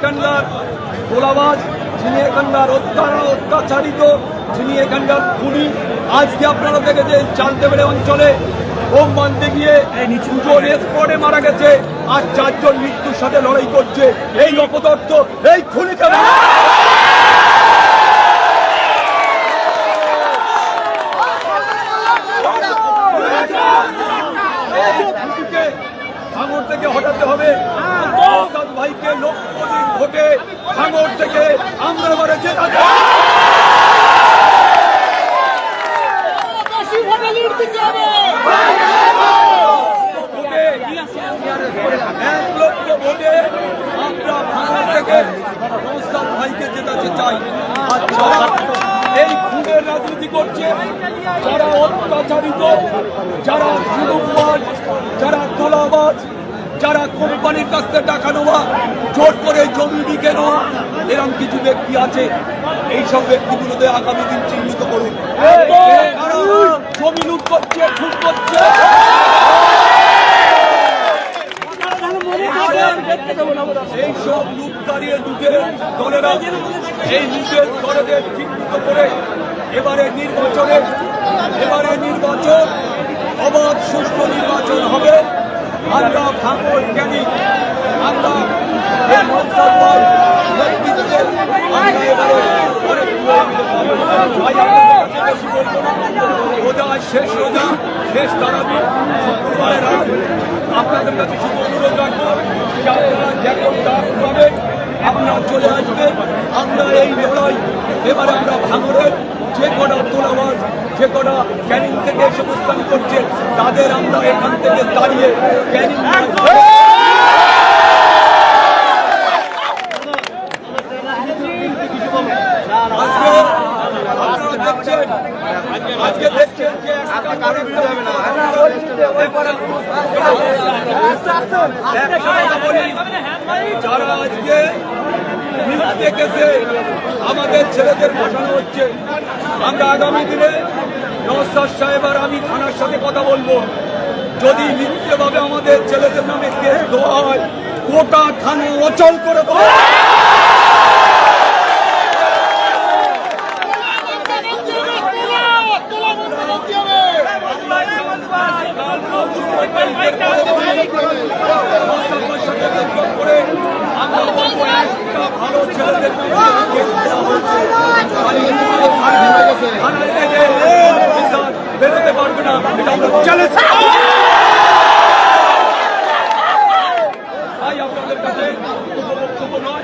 এখানকার গোলাবাজ, যিনি এখানকার অত্যাচারিত, যিনি এখানকার খুনি, আজকে আপনারা দেখেছেন চালতেবেড়ে অঞ্চলে বোম বাঁধতে গিয়ে দুজন স্পটে মারা গেছে আর 4 জন মৃত্যুর সাথে লড়াই করছে। এই অপদার্থ, এই খুনিকে ভাঙড় থেকে হটাতে হবে। ভাইকে লক্ষদিন ভোটে ভাঙড় থেকে আমরা এবারে জেতাতে ভাইকে জেতাতে চাই। এই খুনের রাজনীতি করছে যারা অত্যাচারিত, যারা জুলুমবাজ, যারা তোলাবাজ, যারা কোম্পানির কাছ থেকে টাকা নেওয়া, জোর করে জমি বিকে নেওয়া, এরকম কিছু ব্যক্তি আছে। এইসব ব্যক্তিগুলোতে আগামী দিন চিহ্নিত করুন। জমি লুট করছে, খুন করছে, এইসব লুটকারী লুটের দলেরা এই লুটের দলেদের চিহ্নিত করে এবারে নির্বাচন অবাধ সুষ্ঠু নির্বাচন হবে। আমরা ভাঙড় জ্ঞানী, আমরা শেষ রোজা, শেষ তারাবি, শুক্রবারের রাত আপনাদের কাছে শুধু অনুরোধ রাখবো যে আপনারা যখন ডাক পাবেন আপনারা চলে আসবেন। আমরা এই লড়াই এবারে আমরা ভাঙড়ের যে কটা তোলাবাজ, যে কটা ক্যানিং থেকে এসে অবস্থান করছে তাদের আমরা এখান থেকে দাঁড়িয়ে ক্যানিং আজকে দেখছেন যে যারা আজকে দেখেছে আমাদের ছেলেদের পাঠানো হচ্ছে। আমরা আগামী দিনে নওশাদ সাহেব আর আমি থানার সাথে কথা বলবো, যদি মিথ্যেভাবে আমাদের ছেলেদের নামে কেস দেওয়া হয় গোটা থানা অচল করে দেওয়া। ভালো ছেলেদের বেরোতে পারবে না, এটা আমরা চ্যালেঞ্জ আপনাদের কাছে বক্তব্য নয়।